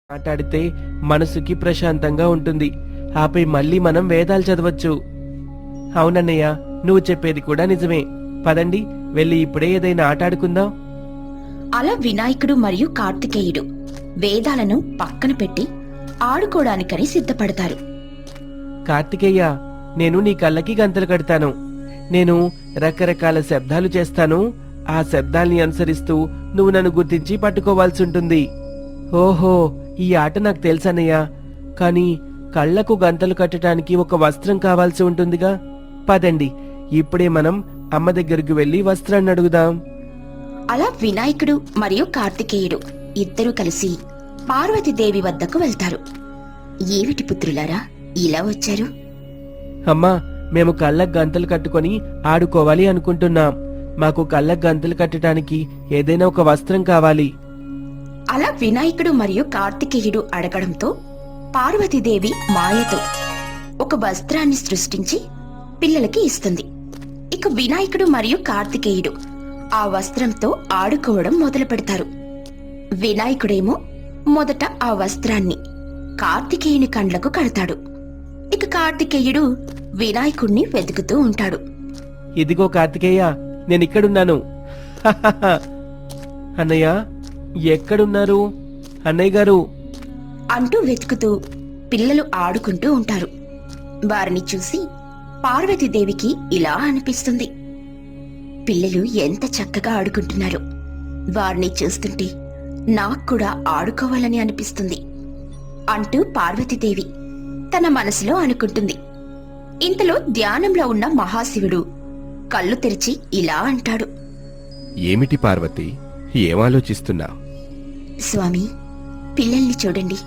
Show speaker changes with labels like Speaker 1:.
Speaker 1: మాట్లాడితే మనసుకి ప్రశాంతంగా ఉంటుంది. ఆపై మళ్ళీ మనం వేదాలు చదవచ్చు. అవునన్నయ్య, నువ్వు చెప్పేది కూడా నిజమే. పదండి, వెళ్ళి ఇప్పుడే ఏదైనా ఆట ఆడుకుందాం.
Speaker 2: అలా వినాయకుడు మరియు కార్తికేయుడు వేదాలను పక్కన పెట్టి ఆడుకోవడానికని సిద్ధపడతారు.
Speaker 1: కార్తికేయ, నేను నీ కళ్ళకి గంతలు కడతాను. నేను రకరకాల శబ్దాలు చేస్తాను. ఆ శబ్దాల్ని అనుసరిస్తూ నువ్వు నన్ను గుర్తించి పట్టుకోవాల్సి ఉంటుంది. ఓహో, ఈ ఆట నాకు తెలుసన్నయ్య. కానీ కళ్ళకు గంతలు కట్టడానికి ఒక వస్త్రం కావాల్సి ఉంటుందిగా. పదండి, ఇప్పుడే మనం అమ్మ దగ్గరికి వెళ్లి వస్త్రాన్ని అడుగుదాం.
Speaker 2: అలా వినాయకుడు మరియు కార్తికేయుడు ఇద్దరూ కలిసి పార్వతీదేవి వద్దకు వెళ్తారు. ఏమిటి పుత్రులారా ఇలా వచ్చారు?
Speaker 1: అమ్మా, మేము కళ్ళకు గంతలు కట్టుకొని ఆడుకోవాలి అనుకుంటున్నాం. మాకు కళ్ళకు గంతలు కట్టడానికి ఏదైనా ఒక వస్త్రం కావాలి.
Speaker 2: అలా వినాయకుడు మరియు కార్తికేయుడు అడగడంతో పార్వతీదేవి మాయతో ఒక వస్త్రాన్ని సృష్టించి పిల్లలకి ఇస్తుంది. ఇక వినాయకుడు మరియు కార్తికేయుడు ఆ వస్త్రంతో ఆడుకోవడం మొదలు పెడతారు. వినాయకుడేమో మొదట ఆ వస్త్రాన్ని కార్తికేయుని కండ్లకు కడతాడు. ఇక కార్తికేయుడు వినాయకుణ్ణి వెతుకుతూ ఉంటాడు.
Speaker 1: ఇదిగో కార్తికేయ, నేనిక్కడున్నాను. అన్నయ్య, ఎక్కడున్నారు? అన్నయ్య గారు
Speaker 2: అంటూ వెతుకుతూ పిల్లలు ఆడుకుంటూ ఉంటారు. వారిని చూసి పార్వతీదేవికి ఇలా అనిపిస్తుంది. పిల్లలు ఎంత చక్కగా ఆడుకుంటున్నారు. వారిని చూస్తుంటే నాకు కూడా ఆడుకోవాలని అనిపిస్తుంది అంటూ పార్వతీదేవి తన మనసులో అనుకుంటుంది. ఇంతలో ధ్యానంలో ఉన్న మహాశివుడు కళ్ళు తెరిచి ఇలా అంటాడు.
Speaker 3: ఏమిటి పార్వతి, ఏం ఆలోచిస్తున్నావు?
Speaker 2: స్వామి, పిల్లల్ని చూడండి.